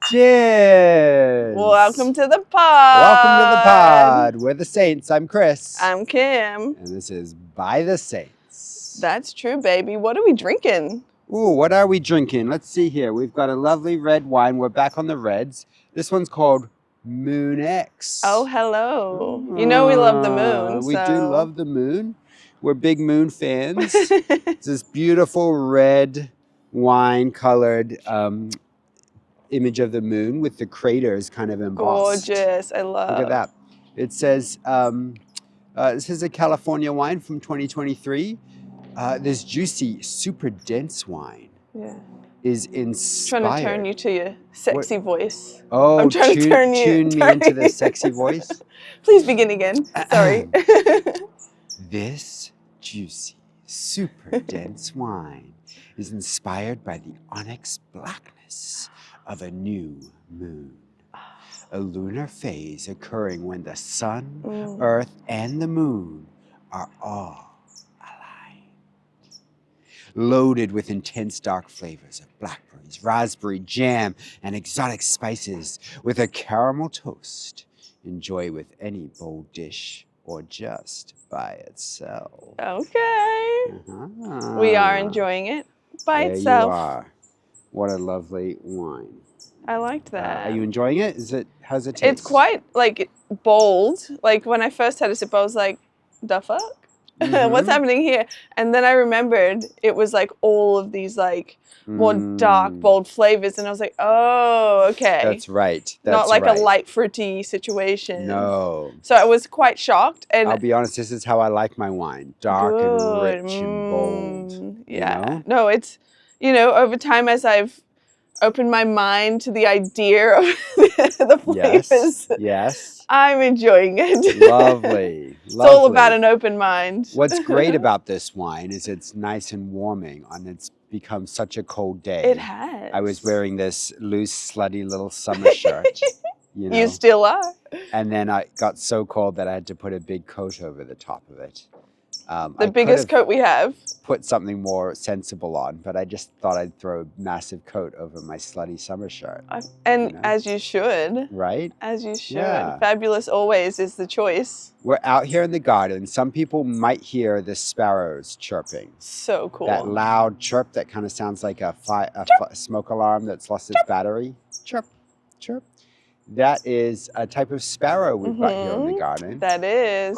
Cheers! Welcome to the pod. Welcome to the pod. We're the Saints. I'm Chris. I'm Kim. And this is By the Saints. That's true, baby. What are we drinking? Ooh, what are we drinking? Let's see here. We've got a lovely red wine. We're back on the reds. This one's called Moon X. Oh, hello. You know we love the moon. We do love the moon. We're big moon fans. It's this beautiful red wine colored image of the moon with the craters kind of embossed. Gorgeous. I love. Look at that. It says, this is a California wine from 2023. This juicy, super dense wine is inspired. Trying to turn you to your sexy voice. Oh, I'm trying to turn me into the sexy voice. Please begin again. Sorry. This juicy, super dense wine is inspired by the onyx blackness of a new moon. A lunar phase occurring when the sun, earth, and the moon are all aligned. Loaded with intense dark flavors of blackberries, raspberry jam, and exotic spices with a caramel toast. Enjoy with any bold dish or just by itself. Okay. We are enjoying it by itself. You are. What a lovely wine. I liked that. Are you enjoying it? How's it taste? It's quite like bold. Like when I first had a sip, I was like, the fuck? What's happening here? And then I remembered it was like all of these like more dark, bold flavors. And I was like, oh, okay. That's right. Not like a light fruity situation. No. So I was quite shocked. And I'll be honest, this is how I like my wine. Dark and rich and bold. Yeah. You know? No, it's, over time as I've opened my mind to the idea of the flavors. Yes. I'm enjoying it. Lovely. It's all about an open mind. What's great about this wine is it's nice and warming and it's become such a cold day. It has. I was wearing this loose, slutty little summer shirt. You still are. And then I got so cold that I had to put a big coat over the top of it. The biggest coat we have. Put something more sensible on, but I just thought I'd throw a massive coat over my slutty summer shirt. As you should. Right? As you should. Yeah. Fabulous always is the choice. We're out here in the garden. Some people might hear the sparrows chirping. So cool. That loud chirp that kind of sounds like a smoke alarm that's lost its battery. Chirp, chirp. That is a type of sparrow we've got here in the garden. That is.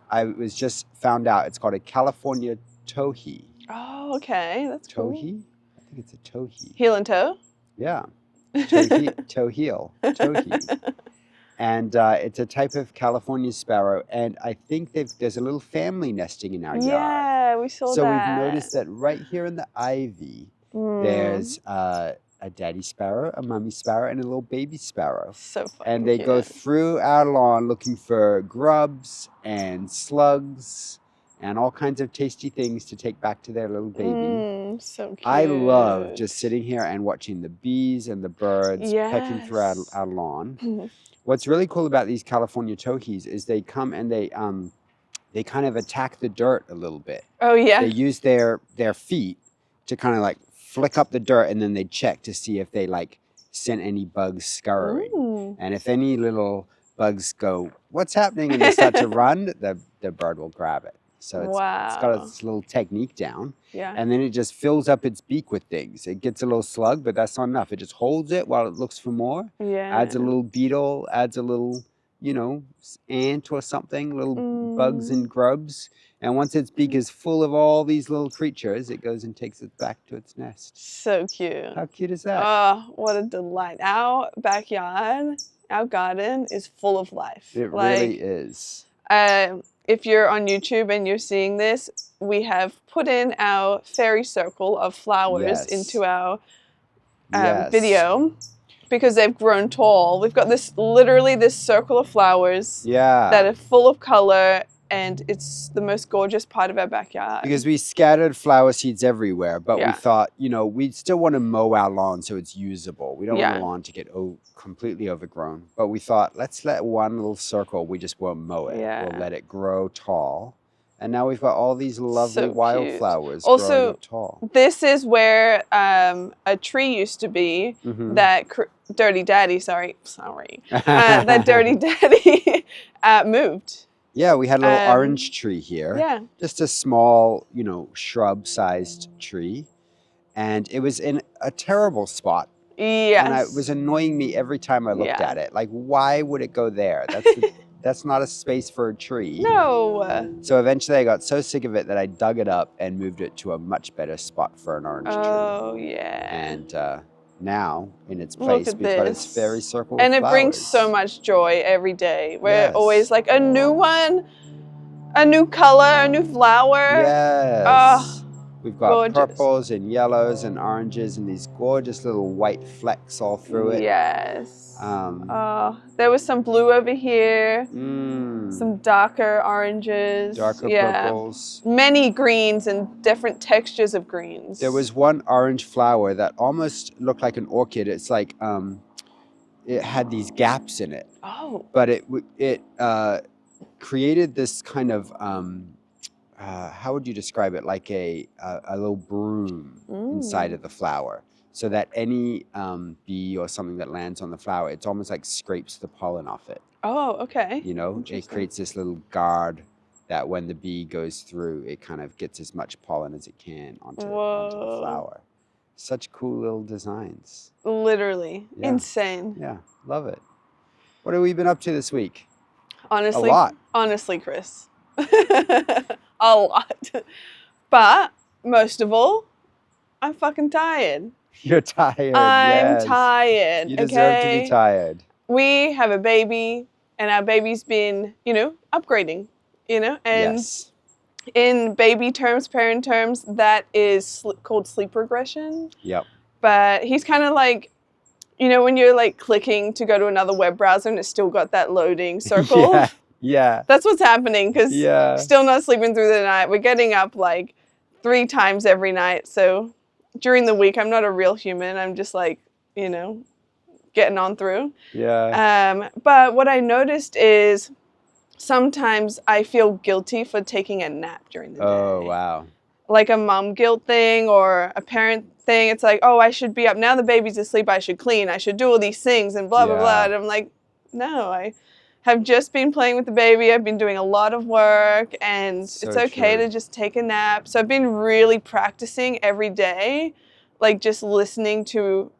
I was just found out, it's called a California towhee. Oh, okay. That's cool. Towhee? I think it's a towhee. Heel and toe? Yeah. Towheel. Towhee. And it's a type of California sparrow. And I think there's a little family nesting in our yard. Yeah, we saw that. So we've noticed that right here in the ivy, there's a daddy sparrow, a mommy sparrow, and a little baby sparrow. So fun. And they go through our lawn looking for grubs and slugs and all kinds of tasty things to take back to their little baby. So cute. I love just sitting here and watching the bees and the birds pecking through our lawn. What's really cool about these California towhees is they come and they kind of attack the dirt a little bit. Oh, yeah. They use their feet to kind of like flick up the dirt, and then they check to see if they like sent any bugs scurrying. And if any little bugs go, what's happening? And they start to run, the bird will grab it. So it's got its little technique down. Yeah. And then it just fills up its beak with things. It gets a little slug, but that's not enough. It just holds it while it looks for more. Yeah. Adds a little beetle, adds a little, ant or something, little bugs and grubs. And once its beak is full of all these little creatures, it goes and takes it back to its nest. So cute. How cute is that? Oh, what a delight. Our backyard, our garden is full of life. It really is. If you're on YouTube and you're seeing this, we have put in our fairy circle of flowers into our video because they've grown tall. We've got literally this circle of flowers that are full of color, and it's the most gorgeous part of our backyard. Because we scattered flower seeds everywhere, but we thought, we still want to mow our lawn so it's usable. We don't want the lawn to get completely overgrown. But we thought, let's let one little circle, we just won't mow it. We'll let it grow tall. And now we've got all these lovely So wildflowers cute. growing up tall. This is where a tree used to be that Dirty Daddy, that Dirty Daddy moved. Yeah, we had a little orange tree here. Yeah. Just a small, shrub-sized tree. And it was in a terrible spot. Yes. And it was annoying me every time I looked at it. Like, why would it go there? That's not a space for a tree. No. So eventually I got so sick of it that I dug it up and moved it to a much better spot for an orange tree. Oh, yeah. And now, in its place, we've got this fairy circle of And it flowers. brings so much joy every day. We're always like, a new one, a new color, a new flower. Yes. Oh, we've got gorgeous. purples and yellows and oranges and these gorgeous little white flecks all through it. Yes. There was some blue over here. Some darker oranges. Darker purples. Many greens and different textures of greens. There was one orange flower that almost looked like an orchid. It's like it had these gaps in it. Oh. But it created this kind of how would you describe it? Like a little broom inside of the flower, so that any bee or something that lands on the flower, it's almost like scrapes the pollen off it. Oh, okay. It creates this little guard that when the bee goes through, it kind of gets as much pollen as it can onto the flower. Such cool little designs. Literally. Yeah. Insane. Yeah, love it. What have we been up to this week? Honestly, a lot. Honestly, Chris. A lot. But most of all, I'm fucking tired. You're tired. I'm tired. You deserve to be tired. We have a baby, and our baby's been, upgrading, and in baby terms, parent terms, that is called sleep regression. Yep. But he's kind of like, when you're like clicking to go to another web browser and it's still got that loading circle. Yeah. That's what's happening because still not sleeping through the night. We're getting up like 3 times every night. So during the week, I'm not a real human. I'm just like, getting on through. Yeah. But what I noticed is sometimes I feel guilty for taking a nap during the day. Oh, wow. Like a mom guilt thing or a parent thing. It's like, oh, I should be up. Now the baby's asleep. I should clean. I should do all these things and blah, blah, blah. And I'm like, no, I have just been playing with the baby. I've been doing a lot of work and it's okay to just take a nap. So I've been really practicing every day, like just listening to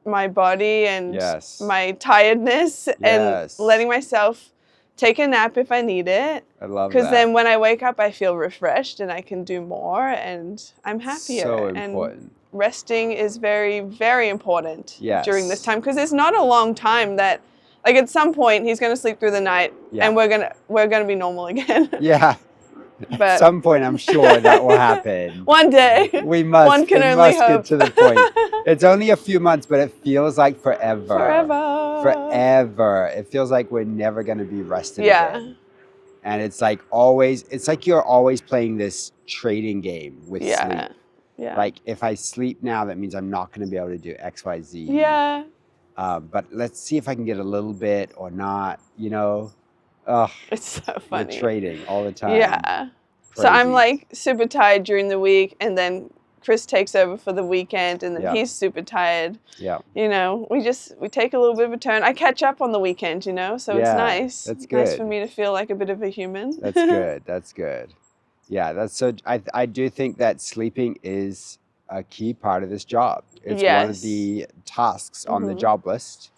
my body and my tiredness and letting myself take a nap if I need it. I love that. Because then when I wake up, I feel refreshed and I can do more and I'm happier. So important. And resting is very, very important during this time because it's not a long time that, like at some point, he's going to sleep through the night and we're gonna be normal again. Yeah. But at some point, I'm sure that will happen. One day. We must. One can only hope. Get to the point. It's only a few months, but it feels like forever. Forever. It feels like we're never going to be rested again. And it's like you're always playing this trading game with sleep. Yeah. Like if I sleep now, that means I'm not going to be able to do X, Y, Z. Yeah. But let's see if I can get a little bit or not, It's so funny. You're trading all the time. Yeah. Crazy. So I'm like super tired during the week and then Chris takes over for the weekend and then he's super tired. Yeah. We take a little bit of a turn. I catch up on the weekend, so it's nice. That's good. Nice for me to feel like a bit of a human. That's good. That's good. Yeah, I do think that sleeping is a key part of this job. It's one of the tasks on the job list.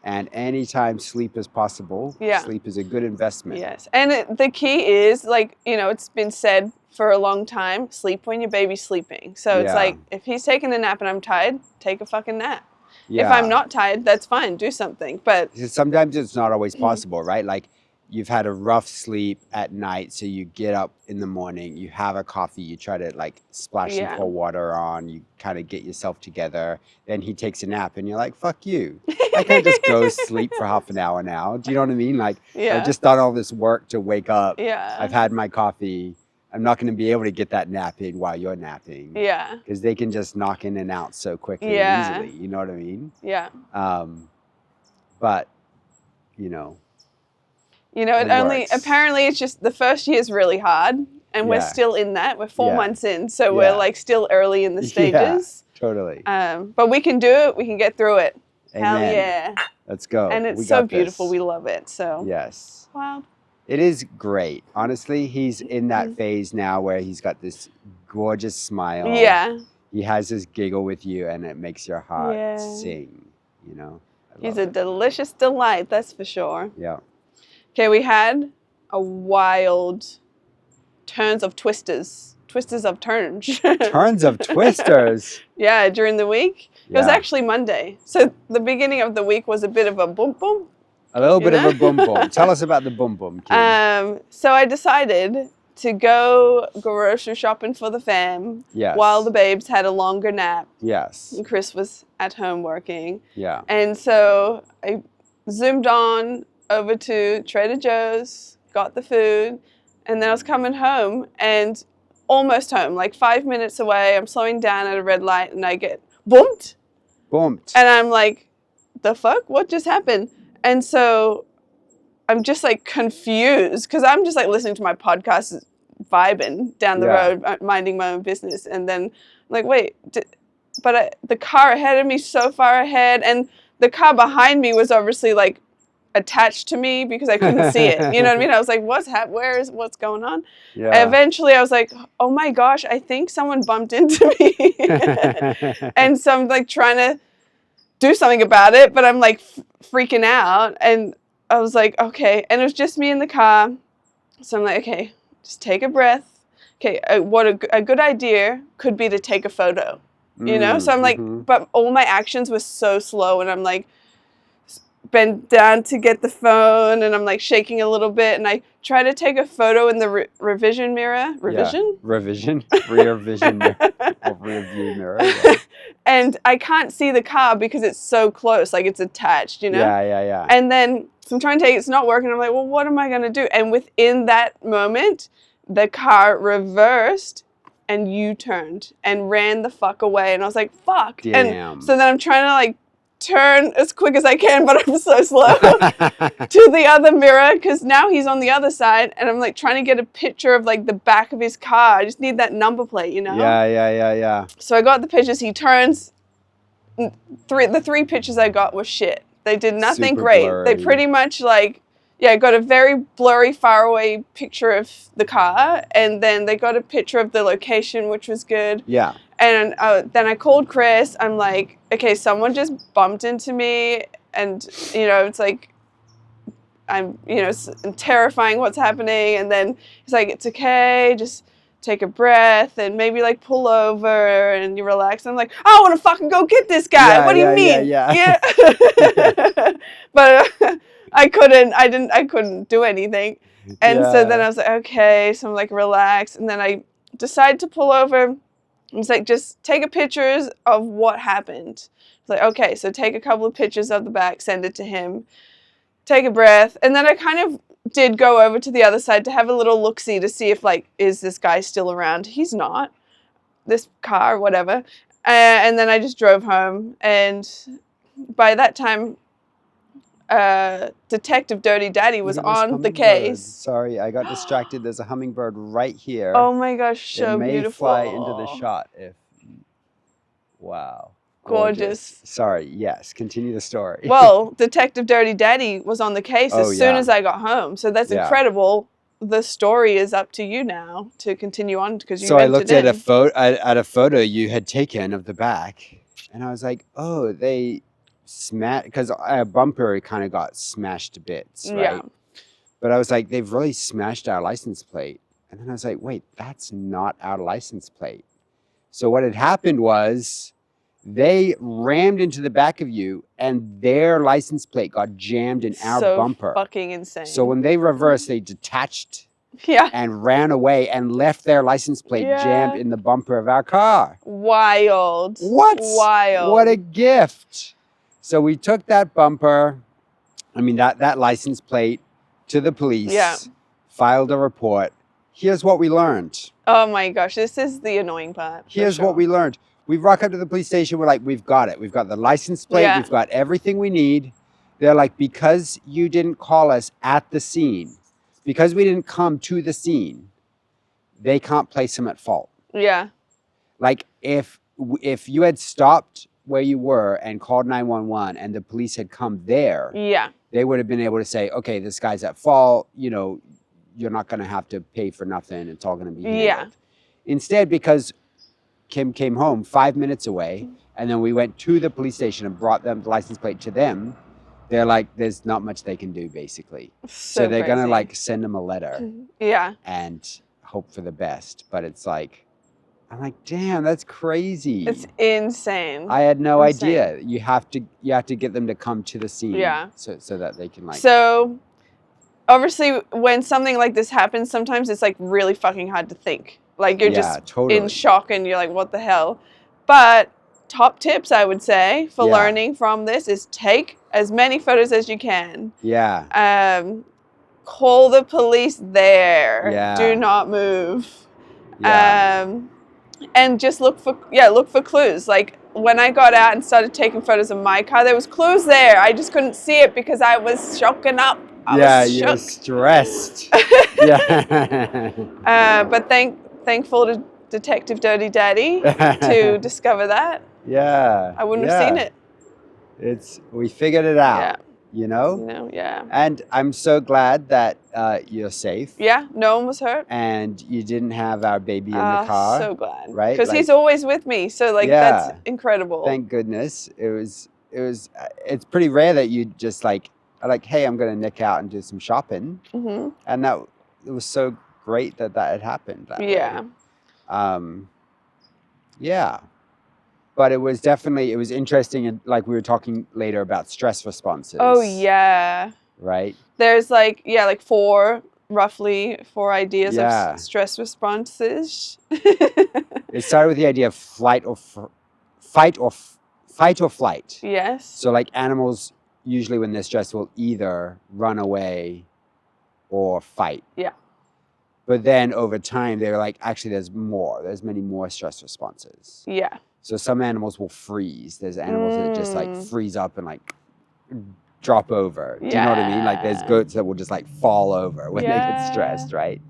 And anytime sleep is possible, sleep is a good investment. Yes. And the key is, it's been said for a long time, sleep when your baby's sleeping. So it's like, if he's taking a nap and I'm tired, take a fucking nap. Yeah. If I'm not tired, that's fine. Do something. But sometimes it's not always possible, right? Like you've had a rough sleep at night, so you get up in the morning, you have a coffee, you try to splash some cold water on, you kind of get yourself together, then he takes a nap and you're like, fuck you. I can't just go sleep for half an hour now. Do you know what I mean? I've just done all this work to wake up. Yeah. I've had my coffee. I'm not going to be able to get that nap in while you're napping. Yeah. Because they can just knock in and out so quickly and easily. You know what I mean? Yeah. But, apparently it's just the first year is really hard. and we're Yeah. still in that. We're 4 Yeah. months in, so Yeah. we're like still early in the stages. Yeah, totally. But we can do it. We can get through it. Hell Amen. yeah. Let's go. And it's We so got beautiful. this. We love it. So Yes. wow. It is great. Honestly, he's in that phase now where he's got this gorgeous smile. Yeah. He has this giggle with you, and it makes your heart Yeah. sing, you know? I He's love a it. delicious delight, that's for sure. Yeah. Okay, we had a wild turns of twisters of turns. Tons of twisters. Yeah, during the week. It was Yeah. actually Monday. So the beginning of the week was a bit of a boom boom. A little bit know? of a boom boom. Tell us about the boom boom, Kim. So I decided to go grocery shopping for the fam Yes. while the babes had a longer nap Yes. and Chris was at home working. Yeah. And so I zoomed on over to Trader Joe's, got the food, and then I was coming home and almost home, like 5 minutes away. I'm slowing down at a red light and I get bumped. Bumped. And I'm like, the fuck? What just happened? And so I'm just like confused because I'm just like listening to my podcast, vibing down the road, minding my own business. And then I'm like, wait, the car ahead of me so far ahead, and the car behind me was obviously like attached to me because I couldn't see it. You know what I mean? I was like, what's going on? Yeah. And eventually I was like, oh my gosh, I think someone bumped into me. And so I'm like trying to do something about it, but I'm like freaking out. And I was like, okay. And it was just me in the car. So I'm like, okay, just take a breath. Okay, what a good idea could be to take a photo, you know? So I'm like, but all my actions were so slow, and I'm like, bent down to get the phone, and I'm like shaking a little bit, and I try to take a photo in the revision mirror. Revision? Yeah. Revision. Rear vision mirror. Or rear view mirror. Yeah. And I can't see the car because it's so close, like it's attached, you know? Yeah. And then so I'm trying to take it, it's not working. I'm like, well, what am I going to do? And within that moment, the car reversed and U-turned and ran the fuck away. And I was like, fuck. Damn. And so then I'm trying to like turn as quick as I can, but I'm so slow to the other mirror because now he's on the other side. And I'm like trying to get a picture of like the back of his car. I just need that number plate, you know? Yeah. So I got the pictures. He turns. The three pictures I got were shit. They did nothing Super great. blurry. They pretty much like, yeah, got a very blurry, far away picture of the car, and then they got a picture of the location, which was good. Yeah. And then I called Chris. I'm like, okay, someone just bumped into me, and you know, it's like, I'm, you know, it's terrifying what's happening. And then he's like, it's okay, just take a breath and maybe like pull over and you relax. And I'm like, I want to fucking go get this guy. Yeah, what do you mean? Yeah. But I couldn't do anything. And so then I was like, okay. So I'm like, relax. And then I decided to pull over. It's like, just take a pictures of what happened. It's like, okay, so take a couple of pictures of the back, send it to him, take a breath. And then I kind of did go over to the other side to have a little look-see to see if like, is this guy still around? He's not. This car, whatever. And then I just drove home. And by that time, Detective Dirty Daddy was on the case. Sorry, I got distracted. There's a hummingbird right here. Oh my gosh, so it may beautiful. fly into the shot if... Wow. Gorgeous. Sorry, yes. Continue the story. Well, Detective Dirty Daddy was on the case as soon as I got home. So that's incredible. The story is up to you now to continue on because you. So I looked at a photo you had taken of the back, and I was like, oh, they smashed, because a bumper kind of got smashed to bits, right? Yeah. But I was like, they've really smashed our license plate. And then I was like, wait, that's not our license plate. So what had happened was they rammed into the back of you and their license plate got jammed in our bumper. So fucking insane. So when they reversed, they detached and ran away and left their license plate jammed in the bumper of our car. Wild. What? Wild. What a gift. So we took that bumper, that license plate to the police, filed a report. Here's what we learned. Oh my gosh, this is the annoying part. Here's what we learned. We rock up to the police station. We're like, we've got it. We've got the license plate. We've got everything we need. They're like, because you didn't call us at the scene, because we didn't come to the scene, they can't place him at fault. Yeah. Like if you had stopped where you were and called 911 and the police had come there, Yeah. they would have been able to say, okay, this guy's at fault. You know, you're not going to have to pay for nothing. It's all going to be handled. Yeah. Instead, because Kim came home 5 minutes away, and then we went to the police station and brought them the license plate to them, they're like, there's not much they can do, basically. So they're going to like send them a letter. Yeah. And hope for the best. But it's like, I'm like, damn, that's crazy. It's insane. I had no idea. You have to get them to come to the scene. Yeah. So that they can like. So, obviously, when something like this happens, sometimes it's like really fucking hard to think. Like you're just totally in shock and you're like, what the hell? But top tips I would say for learning from this is take as many photos as you can. Yeah. Call the police there. Yeah. Do not move. Yeah. And just look for clues. Like when I got out and started taking photos of my car, there was clues there. I just couldn't see it because I was shocking up. I was you're shook. Stressed. Yeah. But thankful to Detective Dirty Daddy to discover that. Yeah. I wouldn't have seen it. We figured it out. Yeah. You know? Yeah. And I'm so glad that you're safe. Yeah, no one was hurt. And you didn't have our baby in the car. So glad. Right? Because he's always with me. So that's incredible. Thank goodness. It's pretty rare that you just like, hey, I'm going to nick out and do some shopping. Mm-hmm. And it was so great that had happened. That way. Yeah. But it was interesting, and like we were talking later about stress responses. Oh, yeah. Right? There's roughly four ideas of stress responses. It started with the idea of fight or flight. Yes. So like animals, usually when they're stressed, will either run away or fight. Yeah. But then over time, they were like, actually, there's many more stress responses. Yeah. So some animals will freeze. There's animals that just like freeze up and like drop over. Do you know what I mean? Like there's goats that will just like fall over when they get stressed, right?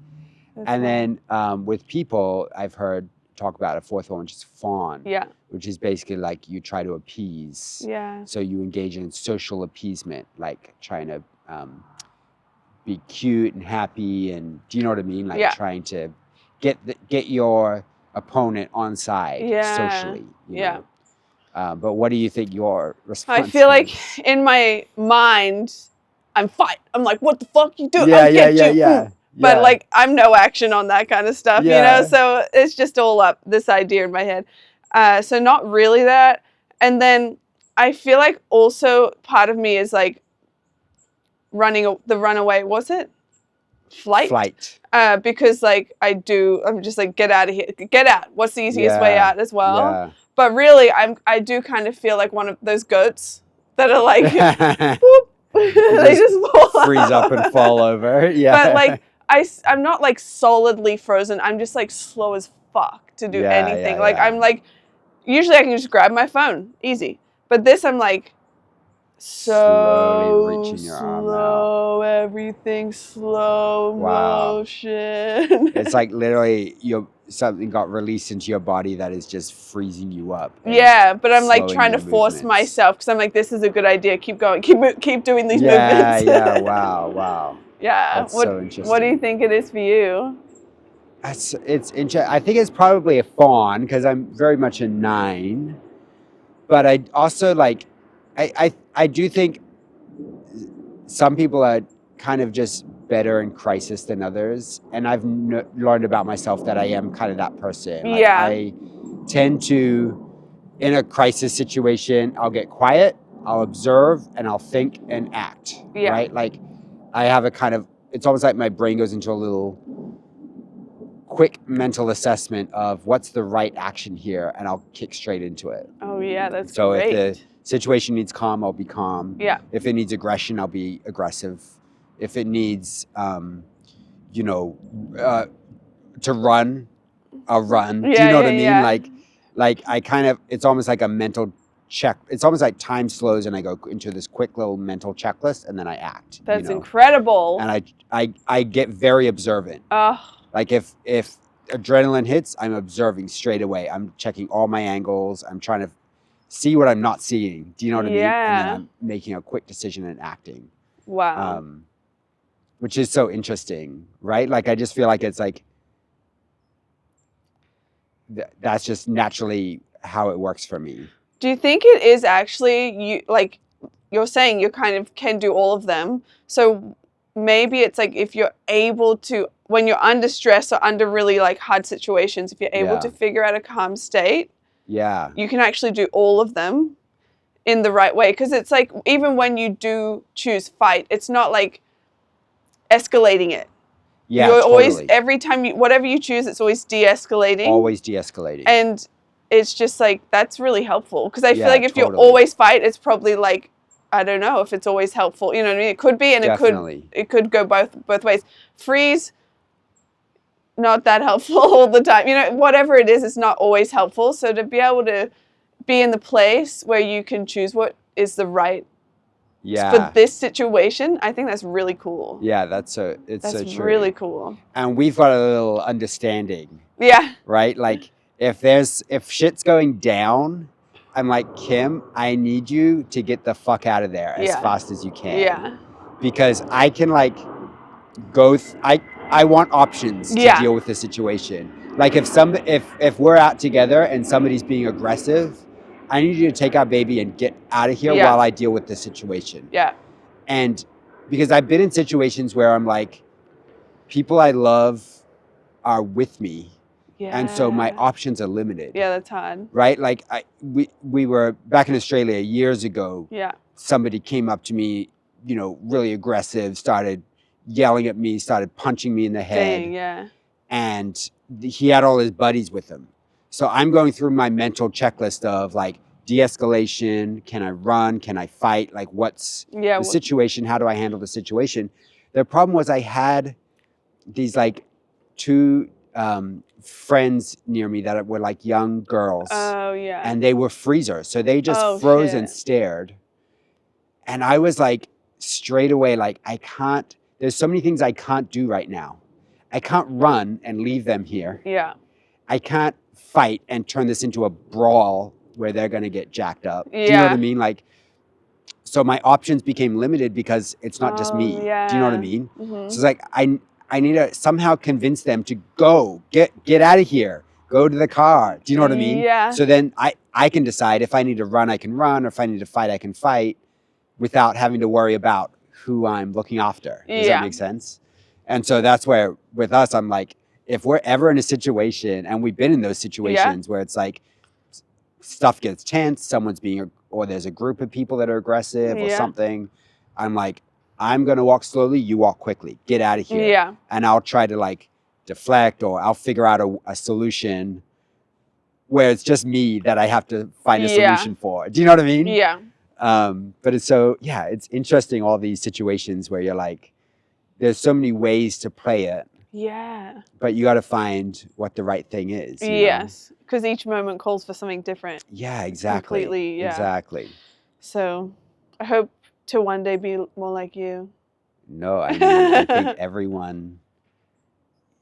That's then with people, I've heard talk about a fourth one, which is fawn. Yeah. Which is basically like you try to appease. Yeah. So you engage in social appeasement, like trying to be cute and happy, and do you know what I mean? Like trying to get your opponent on side socially. You know? But what do you think your response is? I feel like in my mind, I'm like, what the fuck you doing? I'll get you. Yeah. But like, I'm no action on that kind of stuff, you know? So it's just all up, this idea in my head. So not really that. And then I feel like also part of me is like the runaway, was it? Flight. Because like I'm just like, get out of here. Get out. What's the easiest way out as well? Yeah. But really, I do kind of feel like one of those goats that are like, whoop, they just fall freeze up and fall over. Yeah. But like, I'm not like solidly frozen. I'm just like slow as fuck to do anything. I'm like, usually I can just grab my phone, easy. But this, I'm like, slowly reaching your arm out. Everything slow motion. It's like literally something got released into your body that is just freezing you up. Yeah, but I'm like trying to force myself because I'm like, this is a good idea. Keep going. Keep doing these movements. Yeah. Wow. Yeah. That's so interesting. What do you think it is for you? It's interesting. I think it's probably a fawn because I'm very much a 9. But I also like, I do think some people are kind of just better in crisis than others. And I've learned about myself that I am kind of that person. Like, I tend to, in a crisis situation, I'll get quiet, I'll observe, and I'll think and act. Yeah. Right? Like I have it's almost like my brain goes into a little quick mental assessment of what's the right action here, and I'll kick straight into it. Oh yeah, that's so great. If the situation needs calm, I'll be calm. Yeah. If it needs aggression, I'll be aggressive. If it needs, to run, I'll run. Do you know what I mean? Yeah. Like I kind of, it's almost like a mental check. It's almost like time slows and I go into this quick little mental checklist and then I act. That's incredible. And I get very observant. Like if adrenaline hits, I'm observing straight away. I'm checking all my angles. I'm trying to see what I'm not seeing. Do you know what I mean? And then I'm making a quick decision and acting. Wow. Which is so interesting, right? Like, I just feel like it's like, that's just naturally how it works for me. Do you think it is actually, like you're saying, you kind of can do all of them. So maybe it's like if you're able to, when you're under stress or under really like hard situations, if you're able to figure out a calm state, you can actually do all of them in the right way. Because it's like, even when you do choose fight, it's not like escalating it. Yeah, you're totally. Always, every time whatever you choose, it's always de-escalating. Always de-escalating. And it's just like, that's really helpful. Because I feel like if you always fight, it's probably like, I don't know if it's always helpful. You know what I mean? It could be, and it could go both ways. Freeze, not that helpful all the time. You know, whatever it is, it's not always helpful. So to be able to be in the place where you can choose what is the right for this situation, I think that's really cool. Yeah, that's so true. That's really cool. And we've got a little understanding. Yeah. Right? Like, if shit's going down, I'm like, Kim, I need you to get the fuck out of there as fast as you can. Yeah. Because I can like I want options to deal with the situation. Like, if we're out together and somebody's being aggressive, I need you to take our baby and get out of here while I deal with the situation. Yeah. And because I've been in situations where I'm like, people I love are with me. Yeah. And so my options are limited. Yeah, that's hard. Right? Like, we were back in Australia years ago. Yeah. Somebody came up to me, you know, really aggressive, started yelling at me, started punching me in the head. Dang, yeah. And he had all his buddies with him. So I'm going through my mental checklist of like de-escalation. Can I run? Can I fight? Like, what's the situation? How do I handle the situation? The problem was I had these like two friends near me that were like young girls. Oh, yeah. And they were freezers. So they just froze and stared. And I was like, straight away, like, there's so many things I can't do right now. I can't run and leave them here. Yeah. I can't fight and turn this into a brawl where they're going to get jacked up. Yeah. Do you know what I mean? Like, so my options became limited because it's not just me. Yeah. Do you know what I mean? Mm-hmm. So it's like, I need to somehow convince them to go, get out of here, go to the car. Do you know what I mean? Yeah. So then I can decide if I need to run, I can run, or if I need to fight, I can fight without having to worry about who I'm looking after. Does that make sense? And so that's where, with us, I'm like, if we're ever in a situation, and we've been in those situations where it's like stuff gets tense, or there's a group of people that are aggressive or something, I'm like, I'm going to walk slowly, you walk quickly. Get out of here. Yeah. And I'll try to like deflect, or I'll figure out a solution where it's just me that I have to find a solution for. Do you know what I mean? Yeah. But it's interesting, all these situations where you're like, there's so many ways to play it. Yeah. But you got to find what the right thing is. Yes. Because each moment calls for something different. Yeah, exactly. Completely, yeah. Exactly. So I hope to one day be more like you. No, I mean, I think everyone,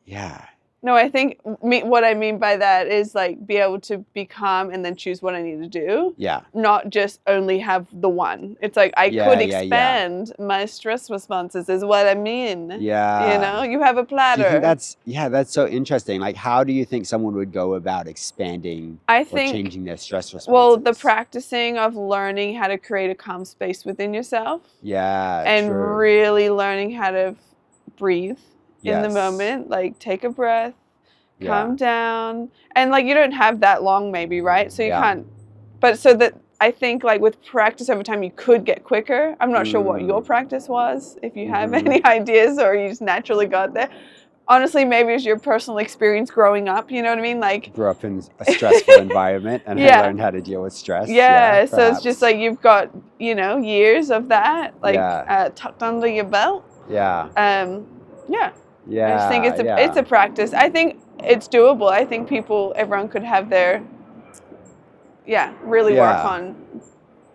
No, I think what I mean by that is like be able to be calm and then choose what I need to do. Yeah. Not just only have the one. It's like I could expand my stress responses is what I mean. Yeah. You know, you have a platter. Do you think that's so interesting. Like, how do you think someone would go about expanding or changing their stress responses? Well, the practicing of learning how to create a calm space within yourself. Yeah. And true. really learning how to breathe. In the moment, like take a breath, calm down. And like you don't have that long maybe, right? So you can't, but so that I think like with practice over time, you could get quicker. I'm not sure what your practice was, if you have any ideas or you just naturally got there. Honestly, maybe it's your personal experience growing up, you know what I mean? Like grew up in a stressful environment and I learned how to deal with stress. Yeah, so it's just like you've got, you know, years of that like tucked under your belt. Yeah. Yeah, I just think it's a practice. I think it's doable. I think everyone could have their, really work on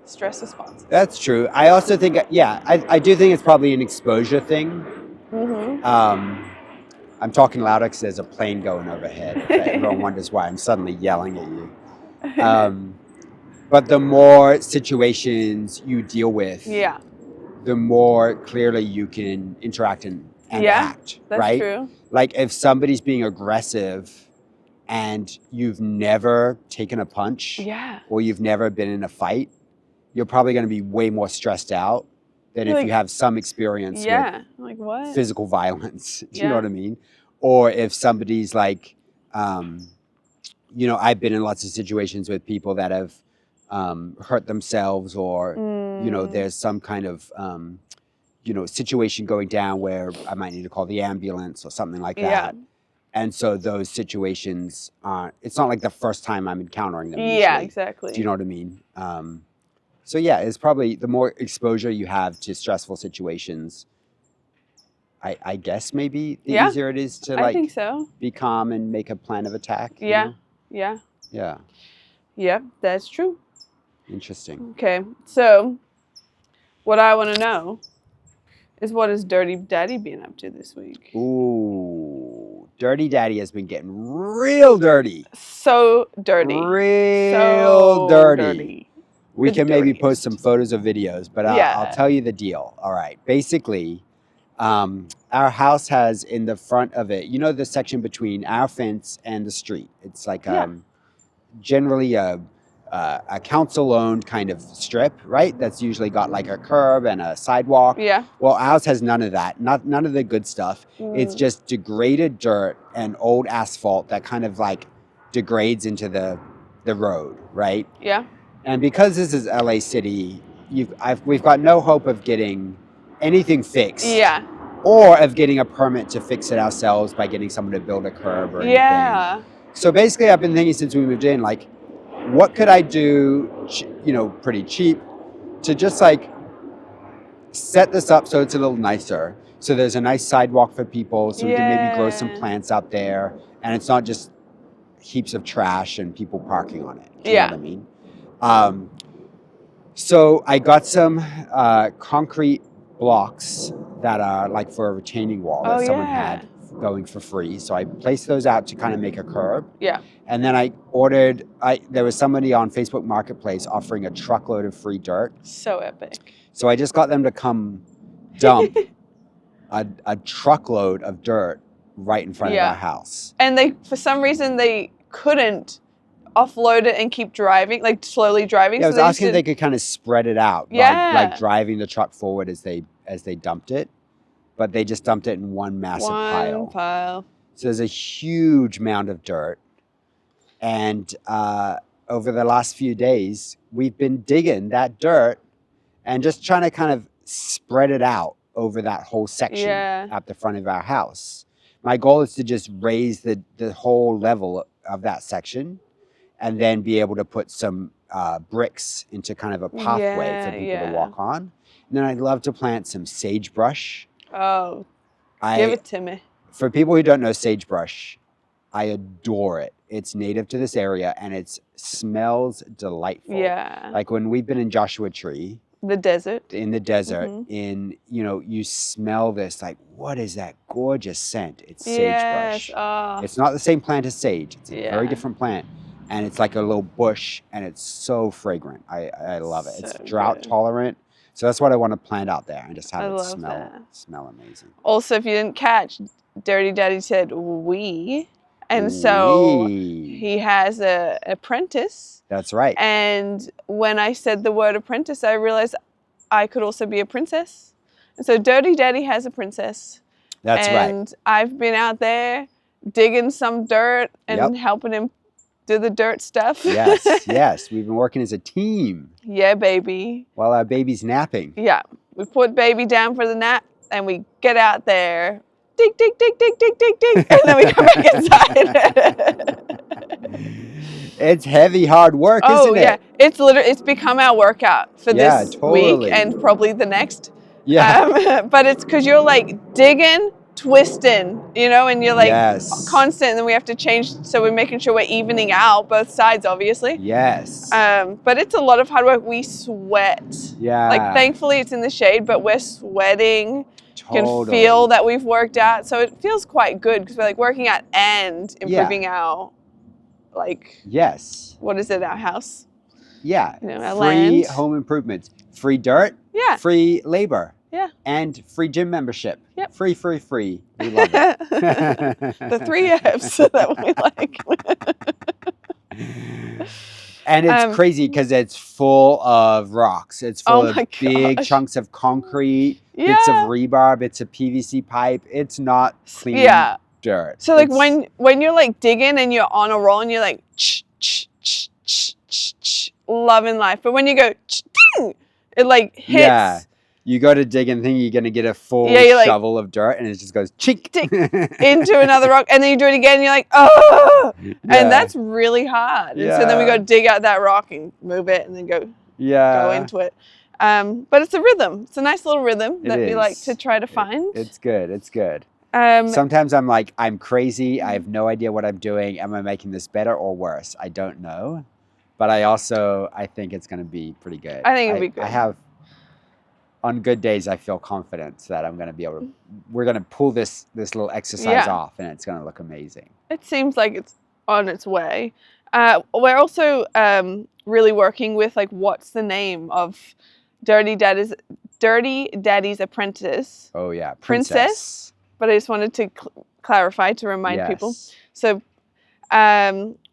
stress response. That's true. I also think, I do think it's probably an exposure thing. Mm-hmm. I'm talking louder because there's a plane going overhead. Everyone wonders why I'm suddenly yelling at you. But the more situations you deal with, Yeah. the more clearly you can interact and act, That's right? true. Like if somebody's being aggressive and you've never taken a punch Yeah. or you've never been in a fight, you're probably going to be way more stressed out than if Like, you have some experience yeah. with Like what? physical violence. Do you know Yeah. what I mean? Or if somebody's like, you know, I've been in lots of situations with people that have hurt themselves, or you know, there's some kind of you know, situation going down where I might need to call the ambulance or something like that. And so those situations aren't, it's not like the first time I'm encountering them usually. Yeah, exactly. Do you know what I mean? So yeah, it's probably the more exposure you have to stressful situations, I guess maybe the easier it is to I think like so. be calm and make a plan of attack. You Yeah. know? Yeah. Yeah. Yep, that's true. Interesting. Okay, so what I want to know is what has Dirty Daddy been up to this week? Ooh, Dirty Daddy has been getting real dirty. So dirty. Real dirty. We The can maybe post dirtiest. some photos or videos, but I'll tell you the deal. All right. Basically, our house has in the front of it, you know, the section between our fence and the street. It's like generally a council-owned kind of strip, right? That's usually got like a curb and a sidewalk. Yeah. Well, ours has none of that. None of the good stuff. It's just degraded dirt and old asphalt that kind of like degrades into the road, right? Yeah. And because this is LA City, we've got no hope of getting anything fixed. Yeah. Or of getting a permit to fix it ourselves by getting someone to build a curb or anything. Yeah. So basically, I've been thinking since we moved in, like, what could I do, you know, pretty cheap to just like set this up so it's a little nicer. So there's a nice sidewalk for people, so we can maybe grow some plants out there, and it's not just heaps of trash and people parking on it. Do you know what I mean? So I got some concrete blocks that are like for a retaining wall that someone had going for free. So I placed those out to kind of make a curb. Yeah. And then I ordered, there was somebody on Facebook Marketplace offering a truckload of free dirt. So epic. So I just got them to come dump a truckload of dirt right in front of our house. And they, for some reason, they couldn't offload it and keep driving, like slowly driving. Yeah, I was asking if they could kind of spread it out, like driving the truck forward as they dumped it, but they just dumped it in one massive pile. So there's a huge mound of dirt, and over the last few days, we've been digging that dirt and just trying to kind of spread it out over that whole section at the front of our house. My goal is to just raise the whole level of that section, and then be able to put some bricks into kind of a pathway for people to walk on. And then I'd love to plant some sagebrush. Oh, give it to me. For people who don't know sagebrush, I adore it. It's native to this area, and it smells delightful. Yeah. Like when we've been in Joshua Tree. The desert. In the desert, you know, you smell this, like, what is that gorgeous scent? It's sagebrush. It's not the same plant as sage. It's a very different plant. And it's like a little bush, and it's so fragrant. I love it. It's drought tolerant. So that's what I want to plant out there and just have it smell amazing. Also, if you didn't catch, Dirty Daddy said we. And so he has an apprentice. That's right. And when I said the word apprentice, I realized I could also be a princess. And so Dirty Daddy has a princess. That's right. And I've been out there digging some dirt and helping him do the dirt stuff. Yes. We've been working as a team. Yeah, baby. While our baby's napping. Yeah. We put baby down for the nap, and we get out there. Dig, dig, dig, dig, dig, dig, dig. And then we come back inside. It's heavy, hard work, isn't it? Oh, yeah. It's become our workout for this week and probably the next. Yeah. But it's because you're like digging, twisting, you know, and you're like constant, and then we have to change, so we're making sure we're evening out both sides, obviously. Yes. But it's a lot of hard work. We sweat. Yeah. Like, thankfully it's in the shade, but we're sweating. can feel that we've worked out. So it feels quite good because we're like working out and improving our, like, what is it, our house? Yeah. You know, our free land. home improvements, free dirt, free labor, and free gym membership. Yep. Free. We love it. The 3 F's that we like. And it's crazy because it's full of rocks. It's full of big chunks of concrete, bits of rebar, bits of PVC pipe. It's not clean dirt. So like when you're like digging and you're on a roll and you're like loving life, but when you go it like hits. Yeah. You go to dig and think you're going to get a full shovel of dirt and it just goes chink into another rock. And then you do it again and you're like, oh! Yeah. And that's really hard. Yeah. And so then we go dig out that rock and move it and then go into it. But it's a rhythm. It's a nice little rhythm that we like to try to find. It's good. It's good. Sometimes I'm like, I'm crazy. I have no idea what I'm doing. Am I making this better or worse? I don't know. But I think it's going to be pretty good. I think it'll be good. On good days, I feel confident that I'm going to be able to, we're going to pull this little exercise off and it's going to look amazing. It seems like it's on its way. We're also really working with like, what's the name of Dirty Daddy's apprentice? Oh yeah. Princess. But I just wanted to clarify to remind people. So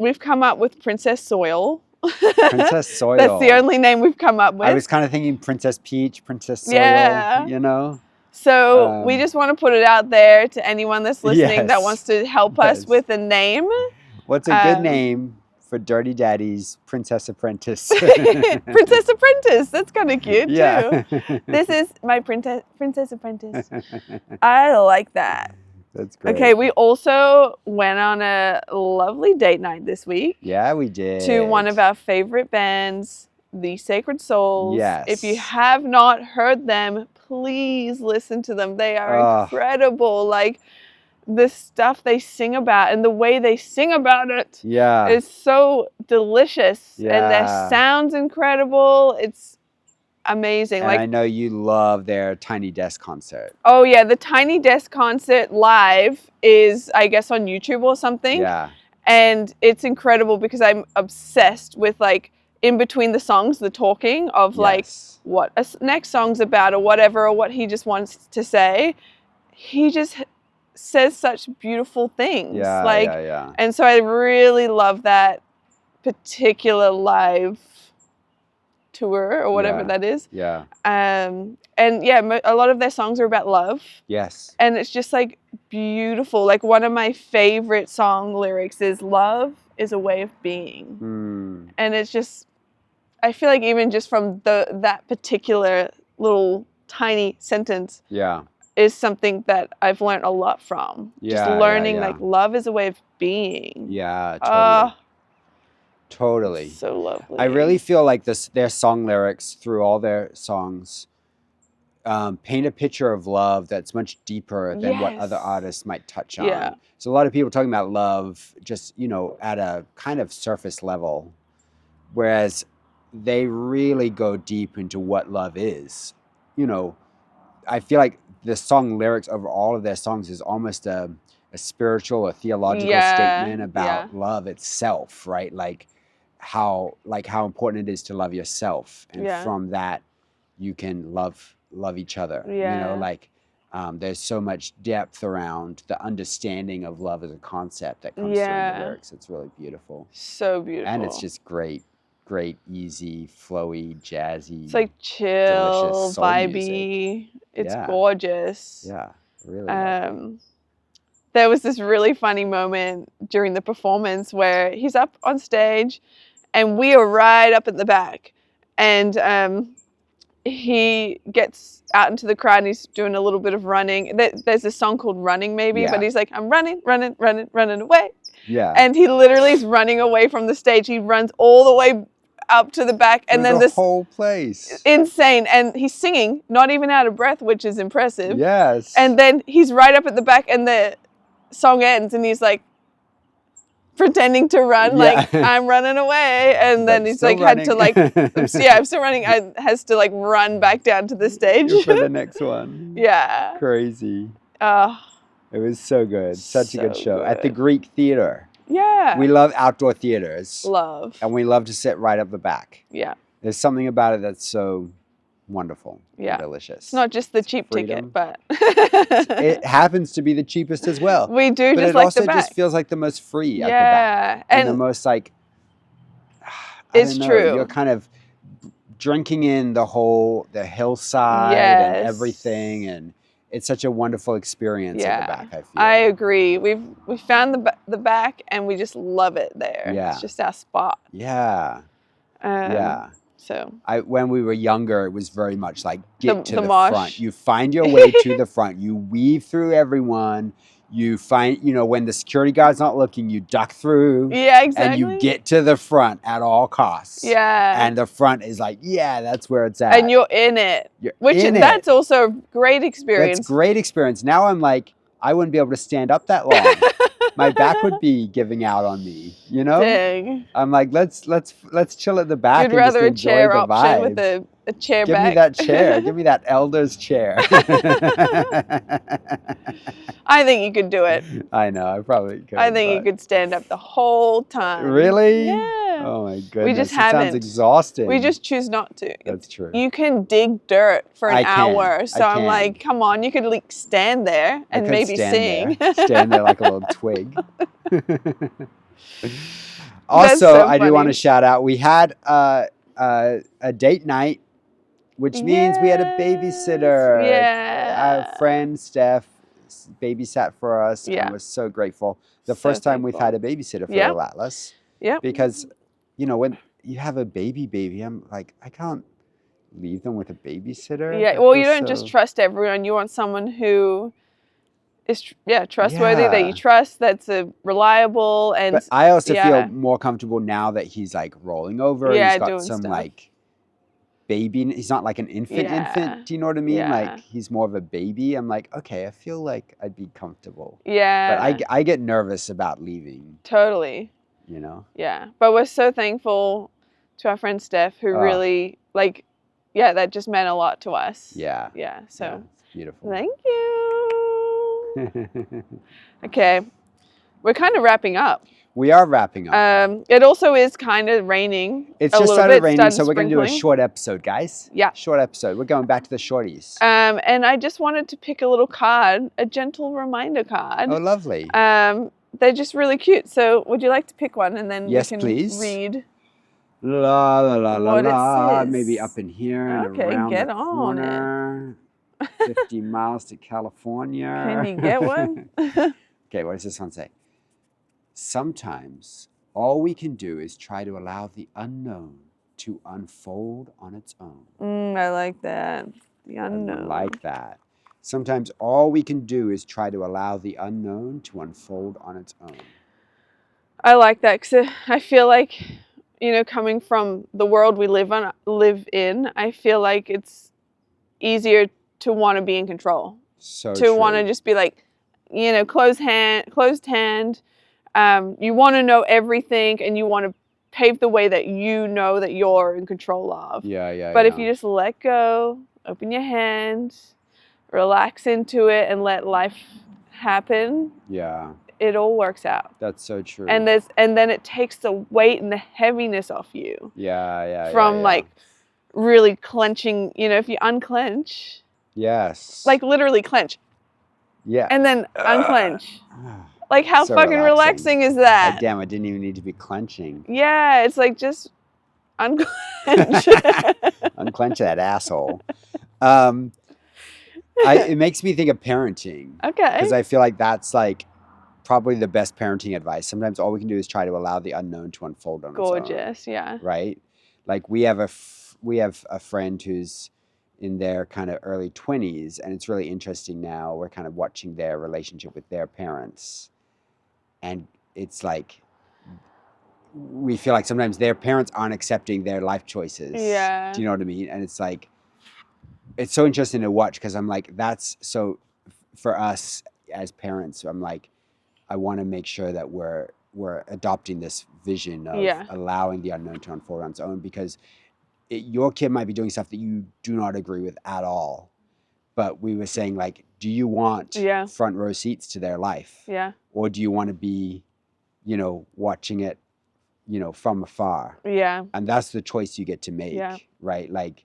we've come up with Princess Soil. Princess Soil. That's the only name we've come up with. I was kind of thinking Princess Peach, Princess Soil, you know? So we just want to put it out there to anyone that's listening that wants to help us with a name. What's a good name for Dirty Daddy's Princess Apprentice? Princess Apprentice. That's kind of cute too. This is my Princess Apprentice. I like that. That's great. Okay, we also went on a lovely date night this week. Yeah, we did. To one of our favorite bands, The Sacred Souls. Yes. If you have not heard them, please listen to them. They are incredible. Like, the stuff they sing about and the way they sing about it is so delicious. And their sound's incredible. It's amazing. And I know you love their Tiny Desk concert. Oh yeah, the Tiny Desk concert live is, I guess, on YouTube or something. Yeah. And it's incredible because I'm obsessed with, like, in between the songs, the talking of like what a next song's about or whatever, or what he just wants to say. He just says such beautiful things. Yeah. And so I really love that particular live tour or whatever that is. Yeah. And yeah, a lot of their songs are about love. Yes. And it's just like beautiful. Like, one of my favorite song lyrics is "Love is a way of being." And it's just, I feel like even just from that particular little tiny sentence is something that I've learned a lot from. Just learning like love is a way of being. Yeah, totally. Totally. So lovely. I really feel like their song lyrics through all their songs paint a picture of love that's much deeper than what other artists might touch on. Yeah. So a lot of people talking about love just, at a kind of surface level, whereas they really go deep into what love is. I feel like the song lyrics over all of their songs is almost a spiritual or theological statement about love itself, right? Like how important it is to love yourself, and from that you can love each other. There's so much depth around the understanding of love as a concept that comes through in the lyrics. It's really beautiful. So beautiful. And it's just great, easy, flowy, jazzy. It's like chill, vibey. Music. It's gorgeous. Yeah, really. There was this really funny moment during the performance where he's up on stage and we are right up at the back. And he gets out into the crowd and he's doing a little bit of running. There's a song called Running maybe, but he's like, I'm running away. Yeah. And he literally is running away from the stage. He runs all the way up to the back, and then this whole place. Insane. And he's singing, not even out of breath, which is impressive. Yes. And then he's right up at the back and the song ends and he's like, pretending to run, like I'm running away, and then he's like had to like, I'm still running. I has to like run back down to the stage for the next one. Yeah. Crazy. It was so good. Such a good show. good. At the Greek Theater. Yeah. We love outdoor theaters. Love. And we love to sit right up the back. Yeah. There's something about it that's so wonderful. Yeah. And delicious. It's not just the cheap ticket, but it happens to be the cheapest as well. We do but just it like also the back. just feels like the most free at the back. And the most like it's true. You're kind of drinking in the hillside and everything, and it's such a wonderful experience at the back, I feel. I agree. We found the back and we just love it there. Yeah. It's just our spot. Yeah. So when we were younger, it was very much like get to the mosh. front. You find your way to the front. You weave through everyone. You find, when the security guard's not looking, you duck through. Yeah, exactly. And you get to the front at all costs. Yeah. And the front is like, that's where it's at. And you're in it. That's also a great experience. That's great experience. Now I'm like, I wouldn't be able to stand up that long. My back would be giving out on me, Dang. I'm like, let's chill at the back. You'd and rather just a chair enjoy the option vibe. with a chair Give back. me that chair. Give me that elder's chair. I think you could do it. I know, I probably could. I think you could stand up the whole time. Really? Yeah. Oh my goodness. We just haven't. Sounds exhausting. We just choose not to. That's true. You can dig dirt for an hour. So I'm like, come on, you could like stand there and maybe sing. Stand there like a little twig. Also, I do want to shout out, we had a date night, which means we had a babysitter. Yeah. Our friend Steph babysat for us and was so grateful. The first time we've had a babysitter for Little Atlas. Yeah. Because, when you have a baby, I'm like, I can't leave them with a babysitter. Yeah, well, you don't just trust everyone. You want someone who is trustworthy, that you trust, that's reliable. And but I also feel more comfortable now that he's like rolling over. He's got some like baby. He's not like an infant. Do you know what I mean? Yeah. Like he's more of a baby. I'm like, okay, I feel like I'd be comfortable. Yeah. But I get nervous about leaving. Totally. Yeah. But we're so thankful to our friend Steph, who really that just meant a lot to us. Yeah. Yeah. So it's beautiful. Thank you. Okay. We're kind of wrapping up. We are wrapping up. It also is kind of raining. It's just started raining, so we're going to do a short episode, guys. Yeah. Short episode. We're going back to the shorties. And I just wanted to pick a little card, a gentle reminder card. Oh, lovely. They're just really cute. So would you like to pick one and then we can read? La la la la what la. It says. Maybe up in here and around get the corner. 50 miles to California. Can you get one? Okay, what does this one say? Sometimes all we can do is try to allow the unknown to unfold on its own. I like that. The unknown. I like that. Sometimes all we can do is try to allow the unknown to unfold on its own. I like that because I feel like, coming from the world we live in, I feel like it's easier to want to be in control. To want to just be like, closed hand. You want to know everything and you want to pave the way that you know that you're in control of. Yeah. But if you just let go, open your hand, relax into it, and let life happen, it all works out. That's so true. And then it takes the weight and the heaviness off you. From like really clenching, if you unclench. Yes. Like literally clench. Yeah. And then unclench. Like how so fucking relaxing is that? Like, damn, I didn't even need to be clenching. Yeah, it's like just unclench. Unclench that asshole. It makes me think of parenting. Okay. Because I feel like that's like probably the best parenting advice. Sometimes all we can do is try to allow the unknown to unfold on its own. Gorgeous, yeah. Right? Like we have a friend who's in their kind of early 20s, and it's really interesting now. We're kind of watching their relationship with their parents. And it's like, we feel like sometimes their parents aren't accepting their life choices. Yeah. Do you know what I mean? And it's like, it's so interesting to watch because I'm like, that's so, for us as parents, I'm like, I want to make sure that we're adopting this vision of Yeah. allowing the unknown to unfold on its own, because your kid might be doing stuff that you do not agree with at all. But we were saying, like, do you want Yeah. front row seats to their life? Yeah. Or do you want to be, watching it, from afar? Yeah. And that's the choice you get to make, Yeah. right? Like,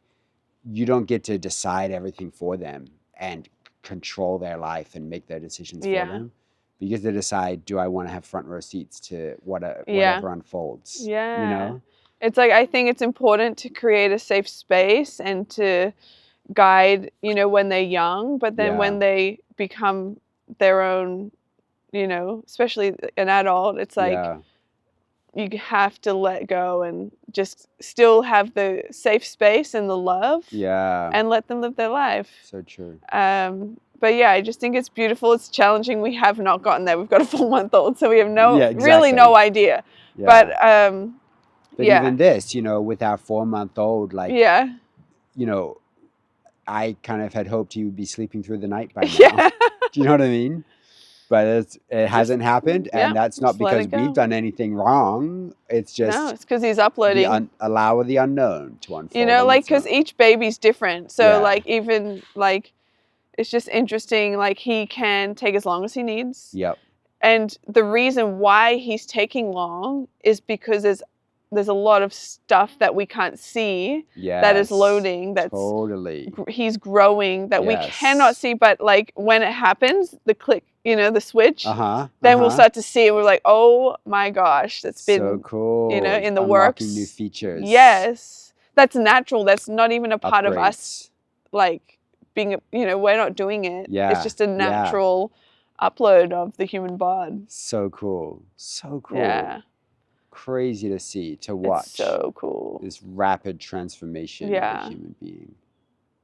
you don't get to decide everything for them and control their life and make their decisions for them. But you get to decide, do I want to have front row seats to whatever unfolds? Yeah. It's like, I think it's important to create a safe space and to guide, when they're young, but then when they become their own, especially an adult, it's like you have to let go and just still have the safe space and the love and let them live their life. So true. But yeah, I just think it's beautiful. It's challenging. We have not gotten there. We've got a 4-month-old, so we have really no idea. Yeah. But yeah. even this, with our 4-month-old, like, I kind of had hoped he would be sleeping through the night by now. Do you know what I mean? But it hasn't happened, and that's not because we've done anything wrong. It's just no, it's because he's uploading. Allow the unknown to unfold. Like, because each baby's different. So like, even like, it's just interesting. Like, he can take as long as he needs. Yep. And the reason why he's taking long is because there's a lot of stuff that we can't see that is loading. That's totally. He's growing that we cannot see, but like when it happens, the click, the switch, then we'll start to see it. We're like, oh my gosh, that's been so cool. In the works. New features. Yes, that's natural. That's not even a part of us. Like being, we're not doing it. Yeah. It's just a natural upload of the human bod. So cool. So cool. Yeah. Crazy to see, to watch. It's so cool. This rapid transformation of a human being.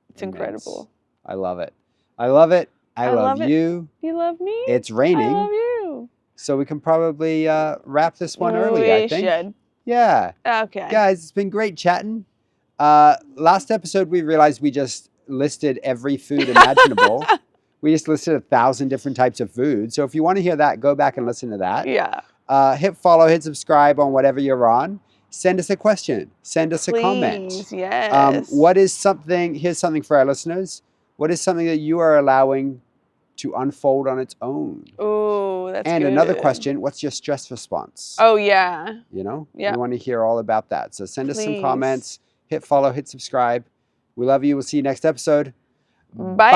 It's incredible. I love it. I love it. I love you. You love me? It's raining. I love you. So we can probably wrap this one early, I think. We should. Yeah. Okay. Guys, it's been great chatting. Last episode, we realized we just listed every food imaginable. We just listed 1,000 different types of food. So if you want to hear that, go back and listen to that. Yeah. Hit follow, hit subscribe on whatever you're on. Send us a question. Send us a comment. Yes. What is something, here's something for our listeners. What is something that you are allowing to unfold on its own? Oh, that's And good. another question, what's your stress response? Oh, yeah. We want to hear all about that. So send us some comments. Hit follow, hit subscribe. We love you. We'll see you next episode. Bye.